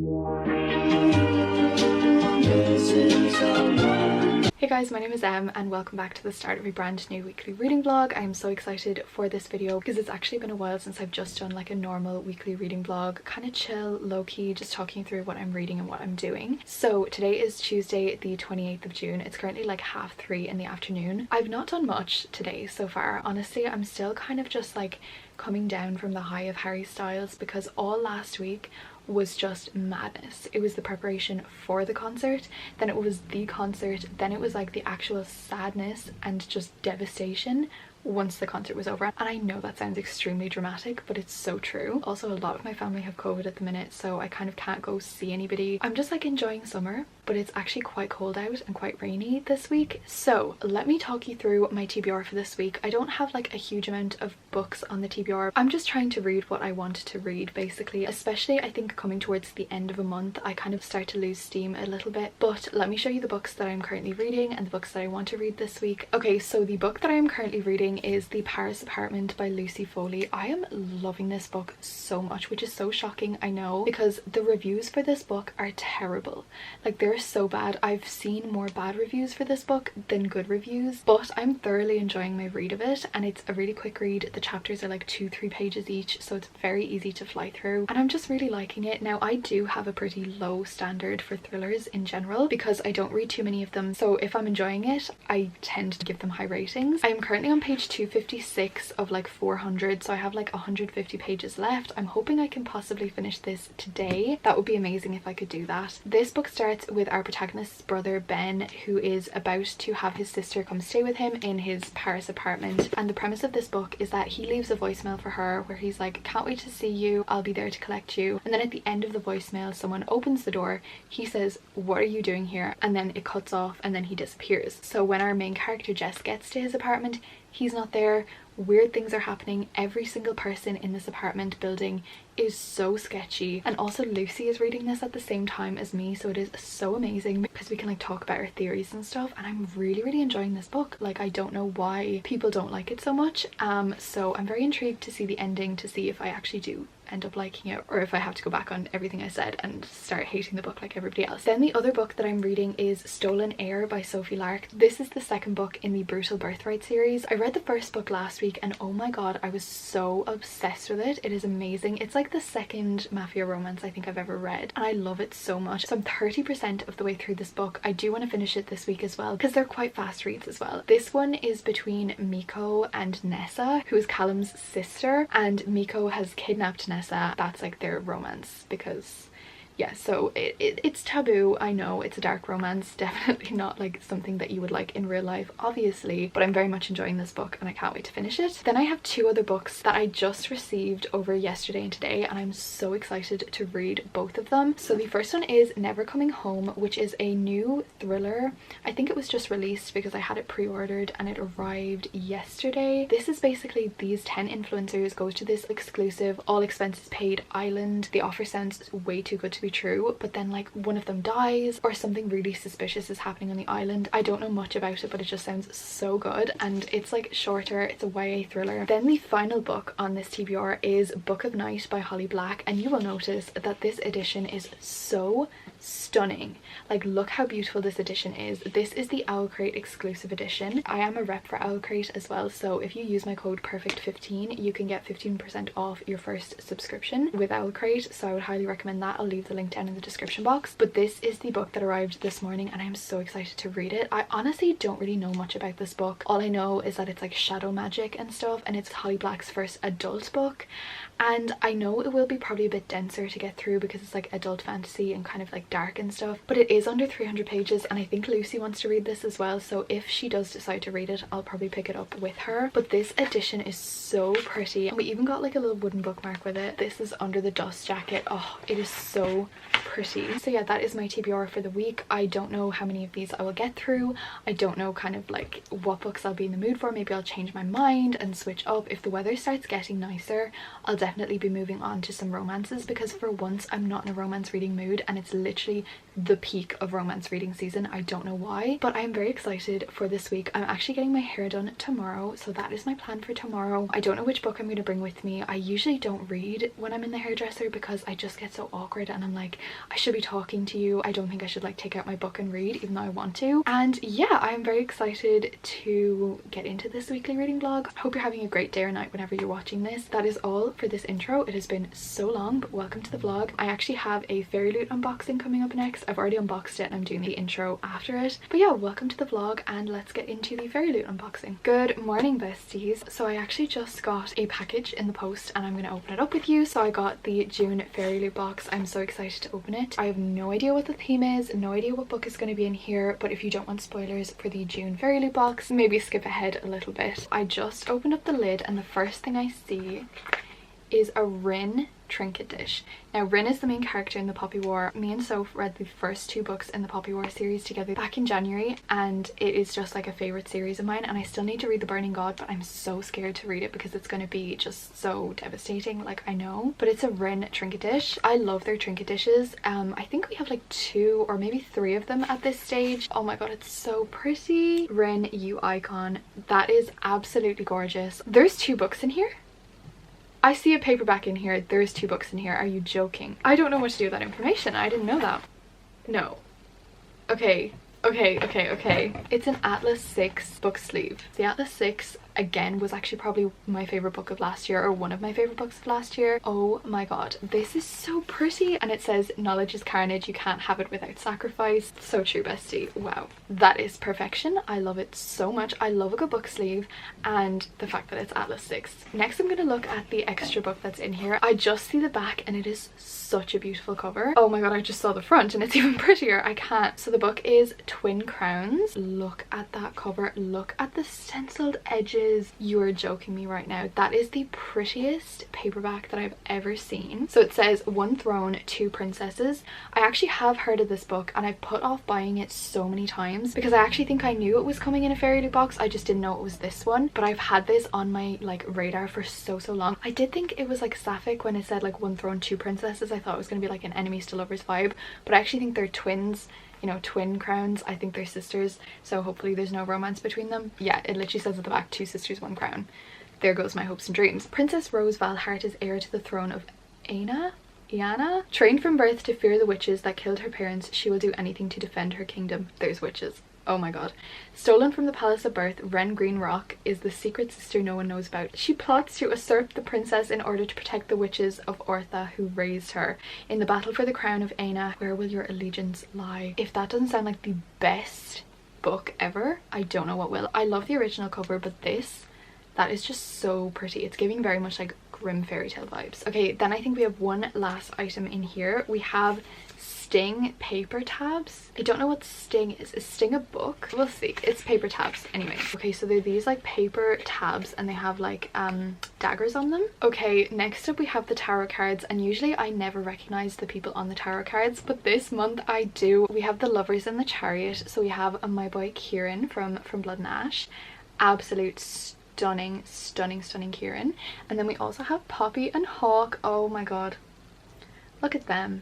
Hey guys, my name is Em and welcome back to the start of a brand new weekly reading vlog. I am so excited for this video because it's actually been a while since I've just done like a normal weekly reading vlog, kind of chill, low-key, just talking through what I'm reading and what I'm doing. So today is Tuesday the 28th of June. It's currently like 3:30 in the afternoon. I've not done much today so far. Honestly, I'm still kind of just like coming down from the high of Harry Styles because all last week was just madness. It was the preparation for the concert, then it was the concert, then it was like the actual sadness and just devastation once the concert was over. And I know that sounds extremely dramatic, but it's so true. Also, a lot of my family have COVID at the minute, so I kind of can't go see anybody. I'm just like enjoying summer, but it's actually quite cold out and quite rainy this week. So let me talk you through my TBR for this week. I don't have like a huge amount of books on the TBR. I'm just trying to read what I want to read basically, especially I think coming towards the end of a month I kind of start to lose steam a little bit. But let me show you the books that I'm currently reading and the books that I want to read this week. Okay, so the book that I'm currently reading is The Paris Apartment by Lucy Foley. I am loving this book so much, which is so shocking, I know, because the reviews for this book are terrible. Like, they're so bad. I've seen more bad reviews for this book than good reviews, but I'm thoroughly enjoying my read of it, and it's a really quick read. The chapters are like 2-3 pages each, so it's very easy to fly through, and I'm just really liking it. Now, I do have a pretty low standard for thrillers in general because I don't read too many of them, so if I'm enjoying it I tend to give them high ratings. I am currently on page 256 of like 400, so I have like 150 pages left. I'm hoping I can possibly finish this today. That would be amazing if I could do that. This book starts with our protagonist's brother Ben, who is about to have his sister come stay with him in his Paris apartment, and the premise of this book is that he leaves a voicemail for her where he's like, "Can't wait to see you, I'll be there to collect you," and then at the end of the voicemail someone opens the door. He says, "What are you doing here?" and then it cuts off and then he disappears. So when our main character Jess gets to his apartment, he's not there. Weird things are happening. Every single person in this apartment building is so sketchy, and also Lucy is reading this at the same time as me, so it is so amazing because we can like talk about our theories and stuff, and I'm really enjoying this book. Like, I don't know why people don't like it so much, so I'm very intrigued to see the ending, to see if I actually do end up liking it or if I have to go back on everything I said and start hating the book like everybody else. Then the other book that I'm reading is Stolen Heir by Sophie Lark. This is the second book in the Brutal Birthright series. I read the first book last week and oh my god, I was so obsessed with it. It is amazing. It's like the second mafia romance I think I've ever read, and I love it so much. So I'm 30% of the way through this book. I do want to finish it this week as well because they're quite fast reads as well. This one is between Miko and Nessa, who is Callum's sister, and Miko has kidnapped Nessa. That's like their romance because yeah, so it's taboo. I know it's a dark romance, definitely not like something that you would like in real life obviously, but I'm very much enjoying this book and I can't wait to finish it. Then I have two other books that I just received over yesterday and today, and I'm so excited to read both of them. So the first one is Never Coming Home, which is a new thriller. I think it was just released because I had it pre-ordered and it arrived yesterday. This is basically these 10 influencers go to this exclusive all expenses paid island. The offer sounds way too good to be true, but then like one of them dies or something really suspicious is happening on the island. I don't know much about it, but it just sounds so good, and it's like shorter. It's a YA thriller. Then the final book on this TBR is Book of Night by Holly Black, and you will notice that this edition is so stunning. Like, look how beautiful this edition is. This is the Owlcrate exclusive edition. I am a rep for Owlcrate as well, so if you use my code PERFECT15 you can get 15% off your first subscription with Owlcrate, so I would highly recommend that. I'll leave the link down in the description box. But this is the book that arrived this morning and I'm so excited to read it. I honestly don't really know much about this book. All I know is that it's like shadow magic and stuff, and it's Holly Black's first adult book, and I know it will be probably a bit denser to get through because it's like adult fantasy and kind of like dark and stuff, but it is under 300 pages and I think Lucy wants to read this as well, so if she does decide to read it I'll probably pick it up with her. But this edition is so pretty, and we even got like a little wooden bookmark with it. This is under the dust jacket. Oh, it is so pretty. So yeah, that is my TBR for the week. I don't know how many of these I will get through. I don't know kind of like what books I'll be in the mood for. Maybe I'll change my mind and switch up. If the weather starts getting nicer I'll definitely be moving on to some romances, because for once I'm not in a romance reading mood and it's literally the peak of romance reading season. I don't know why, but I am very excited for this week. I'm actually getting my hair done tomorrow, so that is my plan for tomorrow. I don't know which book I'm going to bring with me. I usually don't read when I'm in the hairdresser because I just get so awkward and I'm like, I should be talking to you. I don't think I should like take out my book and read, even though I want to. And yeah, I am very excited to get into this weekly reading vlog. I hope you're having a great day or night whenever you're watching this. That is all for this intro. It has been so long, but welcome to the vlog. I actually have a Fairy Loot unboxing coming up next. I've already unboxed it and I'm doing the intro after it. But yeah, welcome to the vlog and let's get into the Fairy Loot unboxing. Good morning, besties. So I actually just got a package in the post and I'm going to open it up with you. So I got the June Fairy Loot box. I'm so excited to open it. I have no idea what the theme is, no idea what book is going to be in here, but if you don't want spoilers for the June Fairy Loot box, maybe skip ahead a little bit. I just opened up the lid and the first thing I see is a Rin trinket dish. Now Rin is the main character in the Poppy War. Me and Soph read the first 2 books in the Poppy War series together back in January, and it is just like a favorite series of mine, and I still need to read The Burning God, but I'm so scared to read it because it's going to be just so devastating, like I know. But it's a Rin trinket dish. I love their trinket dishes. I think we have like 2 or maybe 3 of them at this stage. Oh my god, it's so pretty. Rin, you icon. That is absolutely gorgeous. There's 2 books in here. I see a paperback in here. There's 2 books in here. Are you joking? I don't know what to do with that information. I didn't know that. No. Okay. It's an Atlas 6 book sleeve. The Atlas 6 again was actually probably my favorite book of last year, or one of my favorite books of last year. Oh my god, this is so pretty. And it says knowledge is carnage, you can't have it without sacrifice. So true, bestie. Wow, that is perfection. I love it so much. I love a good book sleeve and the fact that it's Atlas 6. Next I'm going to look at the extra book that's in here. I just see the back and it is such a beautiful cover. Oh my god, I just saw the front and it's even prettier. I can't. So the book is Twin Crowns. Look at that cover. Look at the stenciled edges. You are joking me right now. That is the prettiest paperback that I've ever seen. So it says 1 throne, 2 princesses. I actually have heard of this book and I've put off buying it so many times because I actually think I knew it was coming in a Fairy Loot box. I just didn't know it was this one, but I've had this on my like radar for so long. I did think it was like sapphic when it said like 1 throne, 2 princesses. I thought it was going to be like an enemies to lovers vibe, but I actually think they're twins. You know, twin crowns. I think they're sisters, so hopefully there's no romance between them. Yeah, it literally says at the back, 2 sisters, 1 crown. There goes my hopes and dreams. Princess Rose Valhart is heir to the throne of Iana. Trained from birth to fear the witches that killed her parents, she will do anything to defend her kingdom. There's witches. Oh my god. Stolen from the palace of birth, Wren Green Rock is the secret sister no one knows about. She plots to usurp the princess in order to protect the witches of Ortha who raised her. In the battle for the crown of Aina, where will your allegiance lie? If that doesn't sound like the best book ever, I don't know what will. I love the original cover, but that is just so pretty. It's giving very much like Grimm fairy tale vibes. Okay, then I think we have one last item in here. We have Sting paper tabs. I don't know what Sting is. Is Sting a book? We'll see. It's paper tabs anyway. Okay, so they're these like paper tabs and they have like daggers on them. Okay, next up we have the tarot cards, and usually I never recognize the people on the tarot cards, but this month I do. We have the Lovers in the Chariot. So we have my boy Kieran from Blood and Ash. Absolute stunning Kieran. And then we also have Poppy and Hawk. Oh my god, look at them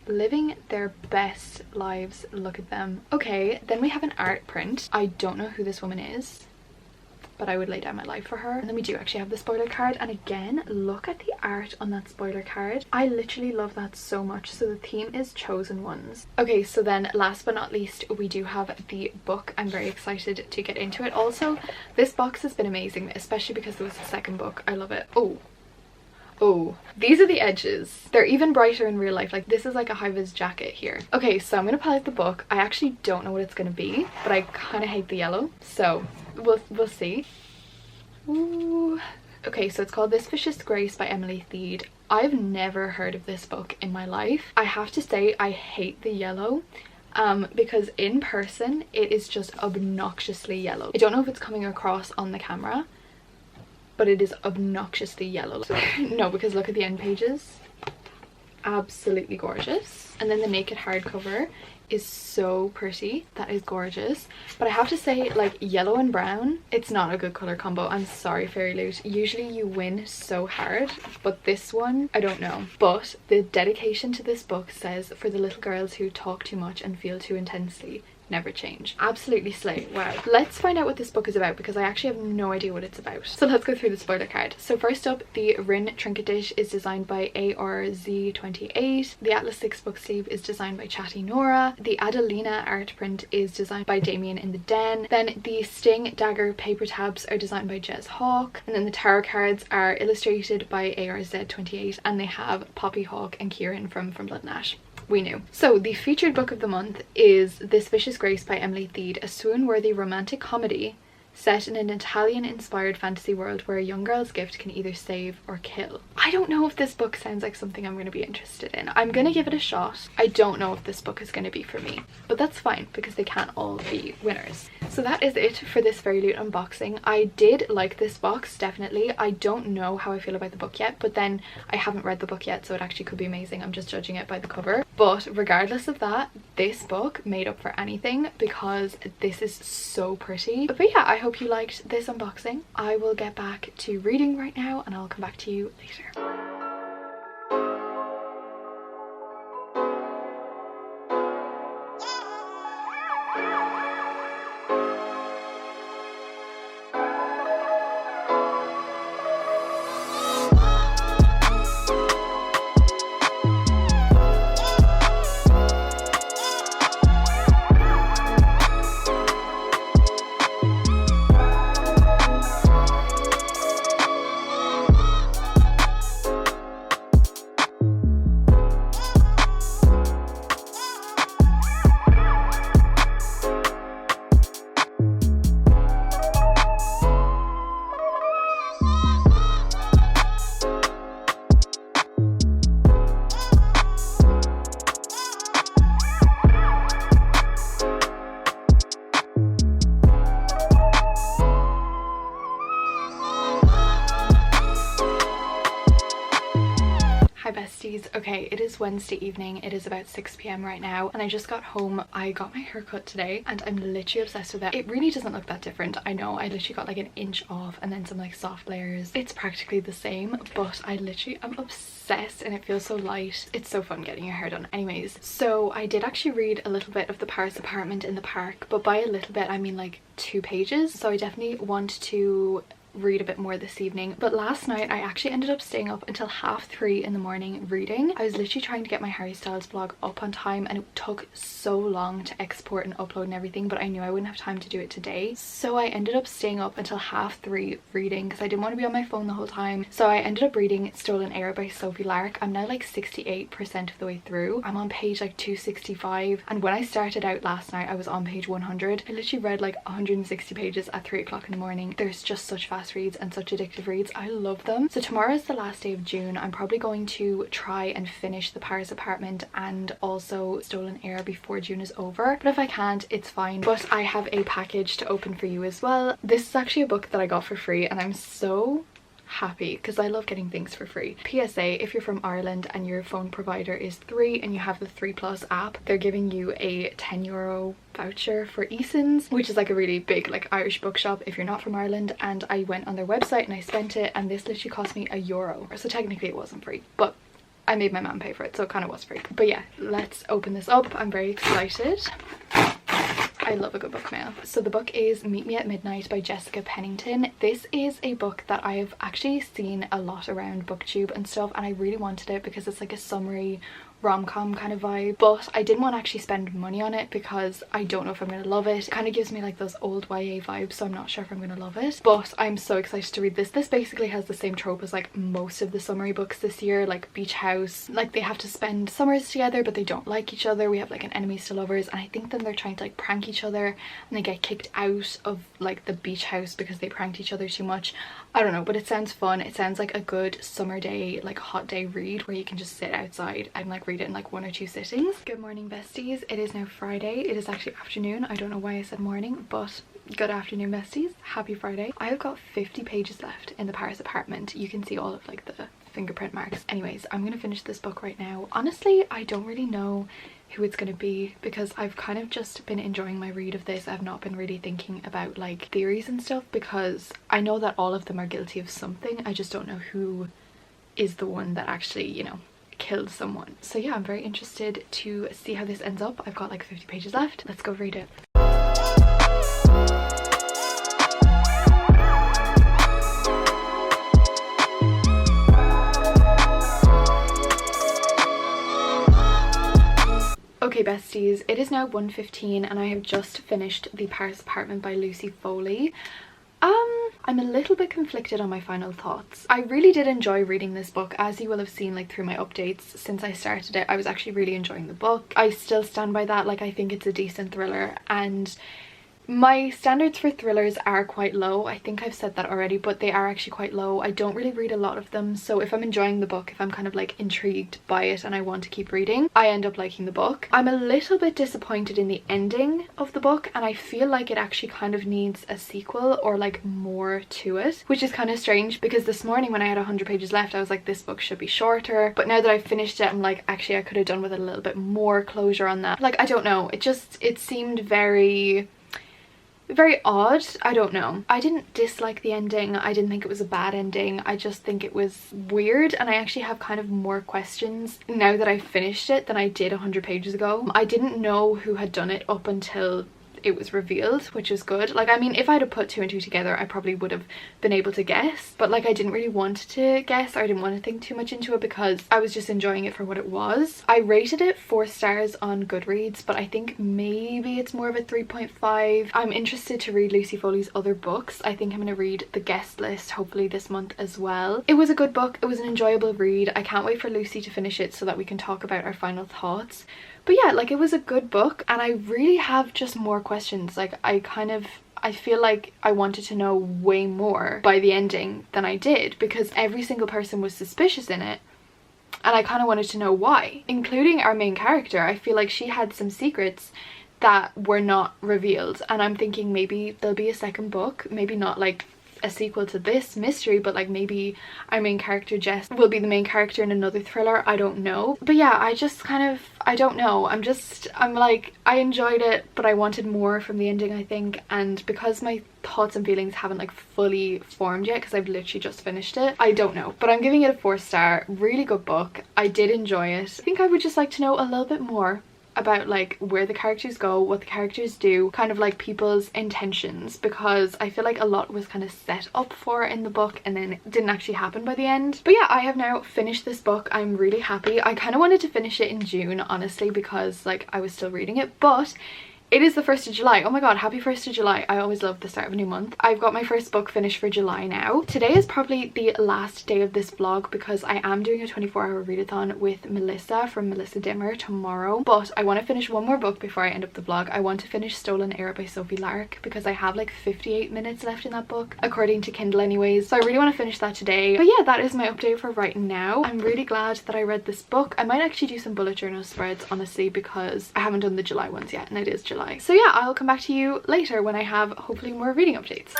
living their best lives. Look at them. Okay, then we have an art print. I don't know who this woman is, but I would lay down my life for her. And then we do actually have the spoiler card, and again, look at the art on that spoiler card. I literally love that so much. So the theme is chosen ones. Okay, so then last but not least, we do have the book. I'm very excited to get into it. Also, this box has been amazing, especially because there was a second book. I love it. Oh, these are the edges. They're even brighter in real life. Like, this is like a high-vis jacket here. Okay, so I'm gonna pull out the book. I actually don't know what it's gonna be, but I kind of hate the yellow, so we'll see. Ooh. Okay, so it's called This Vicious Grace by Emily Theed. I've never heard of this book in my life. I have to say I hate the yellow. Because in person it is just obnoxiously yellow. I don't know if it's coming across on the camera, but it is obnoxiously yellow. No, because look at the end pages. Absolutely gorgeous. And then the naked hardcover is so pretty. That is gorgeous. But I have to say, like, yellow and brown, it's not a good color combo. I'm sorry, Fairy Loot. Usually you win so hard, but this one, I don't know. But the dedication to this book says, for the little girls who talk too much and feel too intensely, never change. Absolutely slay. Wow. Let's find out what this book is about because I actually have no idea what it's about. So let's go through the spoiler card. So first up, the Rin trinket dish is designed by ARZ28. The Atlas 6 book sleeve is designed by Chatty Nora. The Adelina art print is designed by Damien in the Den. Then the Sting Dagger paper tabs are designed by Jez Hawk. And then the tarot cards are illustrated by ARZ28 and they have Poppy Hawk and Kieran from Blood and Ash. We knew. So the featured book of the month is This Vicious Grace by Emily Theed, a swoon-worthy romantic comedy set in an Italian-inspired fantasy world where a young girl's gift can either save or kill. I don't know if this book sounds like something I'm going to be interested in. I'm going to give it a shot. I don't know if this book is going to be for me, but that's fine because they can't all be winners. So that is it for this Fairy Loot unboxing. I did like this box, definitely. I don't know how I feel about the book yet, but then I haven't read the book yet, so it actually could be amazing. I'm just judging it by the cover. But regardless of that, this book made up for anything because this is so pretty. But yeah, I hope you liked this unboxing. I will get back to reading right now and I'll come back to you later. Hi besties. Okay, it is Wednesday evening. It is about 6 p.m. right now and I just got home. I got my hair cut today and I'm literally obsessed with it. It really doesn't look that different. I know I literally got like an inch off and then some like soft layers. It's practically the same, but I literally am obsessed and it feels so light. It's so fun getting your hair done. Anyways, so I did actually read a little bit of The Paris Apartment in the Park, but by a little bit I mean like 2 pages. So I definitely want to read a bit more this evening. But last night I actually ended up staying up until 3:30 in the morning reading. I was literally trying to get my Harry Styles vlog up on time and it took so long to export and upload and everything, but I knew I wouldn't have time to do it today, so I ended up staying up until 3:30 reading because I didn't want to be on my phone the whole time. So I ended up reading Stolen Air by Sophie Lark. I'm now like 68% of the way through. I'm on page like 265 and when I started out last night I was on page 100. I literally read like 160 pages at 3 o'clock in the morning. There's just such fast reads and such addictive reads. I love them. So tomorrow is the last day of June. I'm probably going to try and finish The Paris Apartment and also Stolen Air before June is over, but if I can't, it's fine. But I have a package to open for you as well. This is actually a book that I got for free and I'm so happy because I love getting things for free. PSA, if you're from Ireland and your phone provider is 3 and you have the 3+ app, they're giving you a €10 voucher for Eason's, which is like a really big like Irish bookshop if you're not from Ireland. And I went on their website and I spent it and this literally cost me €1, so technically it wasn't free, but I made my mum pay for it, so it kind of was free. But yeah, let's open this up. I'm very excited. I love a good book mail. So the book is Meet Me at Midnight by Jessica Pennington. This is a book that I have actually seen a lot around BookTube and stuff and I really wanted it because it's like a summary rom-com kind of vibe, but I didn't want to actually spend money on it because I don't know if I'm going to love it. It kind of gives me like those old YA vibes, so I'm not sure if I'm going to love it, but I'm so excited to read this. This basically has the same trope as like most of the summary books this year, like Beach House. Like they have to spend summers together but they don't like each other. We have like an enemies to lovers and I think then they're trying to like prank each other and they get kicked out of like the beach house because they pranked each other too much. I don't know, but it sounds fun. It sounds like a good summer day, like hot day read where you can just sit outside and like read it in like 1 or 2 sittings. Good morning besties, it is now Friday. It is actually afternoon. I don't know why I said morning, but good afternoon besties. Happy Friday. I have got 50 pages left in The Paris Apartment. You can see all of like the fingerprint marks. Anyways, I'm gonna finish this book right now. Honestly, I don't really know who it's gonna be because I've kind of just been enjoying my read of this. I've not been really thinking about like theories and stuff because I know that all of them are guilty of something. I just don't know who is the one that actually, you know, killed someone. So yeah, I'm very interested to see how this ends up. I've got like 50 pages left. Let's go read it. Okay besties, it is now 1:15 and I have just finished The Paris Apartment by Lucy Foley. I'm a little bit conflicted on my final thoughts. I really did enjoy reading this book, as you will have seen like through my updates since I started it. I was actually really enjoying the book. I still stand by that, like I think it's a decent thriller, and my standards for thrillers are quite low. I think I've said that already, but they are actually quite low. I don't really read a lot of them, so if I'm enjoying the book, if I'm kind of like intrigued by it and I want to keep reading, I end up liking the book. I'm a little bit disappointed in the ending of the book, and I feel like it actually kind of needs a sequel or like more to it, which is kind of strange because this morning when I had 100 pages left I was like, this book should be shorter, but now that I've finished it I'm like, actually I could have done with a little bit more closure on that. Like I don't know, it seemed very odd. I don't know. I didn't dislike the ending. I didn't think it was a bad ending. I just think it was weird, and I actually have kind of more questions now that I've finished it than I did 100 pages ago. I didn't know who had done it up until it was revealed, which is good. Like I mean, if I'd have put two and two together I probably would have been able to guess, but like I didn't really want to guess, or I didn't want to think too much into it because I was just enjoying it for what it was. I rated it 4 stars on Goodreads, but I think maybe it's more of a 3.5. I'm interested to read Lucy Foley's other books. I think I'm going to read The Guest List hopefully this month as well. It was a good book. It was an enjoyable read. I can't wait for Lucy to finish it so that we can talk about our final thoughts. But yeah, like it was a good book, and I really have just more questions. Like I feel like I wanted to know way more by the ending than I did, because every single person was suspicious in it and I kind of wanted to know why, including our main character. I feel like she had some secrets that were not revealed, and I'm thinking maybe there'll be a second book, maybe not like a sequel to this mystery, but like maybe our main character Jess will be the main character in another thriller. I don't know. But yeah, I don't know. I'm like, I enjoyed it, but I wanted more from the ending, I think. And because my thoughts and feelings haven't like fully formed yet, because I've literally just finished it, I don't know. But I'm giving it a 4 star. Really good book. I did enjoy it. I think I would just like to know a little bit more about like where the characters go, what the characters do, kind of like people's intentions, because I feel like a lot was kind of set up for in the book and then it didn't actually happen by the end. But yeah, I have now finished this book. I'm really happy. I kind of wanted to finish it in June, honestly, because like I was still reading it, but it is the 1st of July. Oh my god, happy 1st of July. I always love the start of a new month. I've got my first book finished for July now. Today is probably the last day of this vlog because I am doing a 24-hour readathon with Melissa from Melissa Dimmer tomorrow. But I want to finish one more book before I end up the vlog. I want to finish Stolen Air by Sophie Lark because I have like 58 minutes left in that book, according to Kindle anyways. So I really want to finish that today. But yeah, that is my update for right now. I'm really glad that I read this book. I might actually do some bullet journal spreads, honestly, because I haven't done the July ones yet and it is July. So yeah, I'll come back to you later when I have hopefully more reading updates.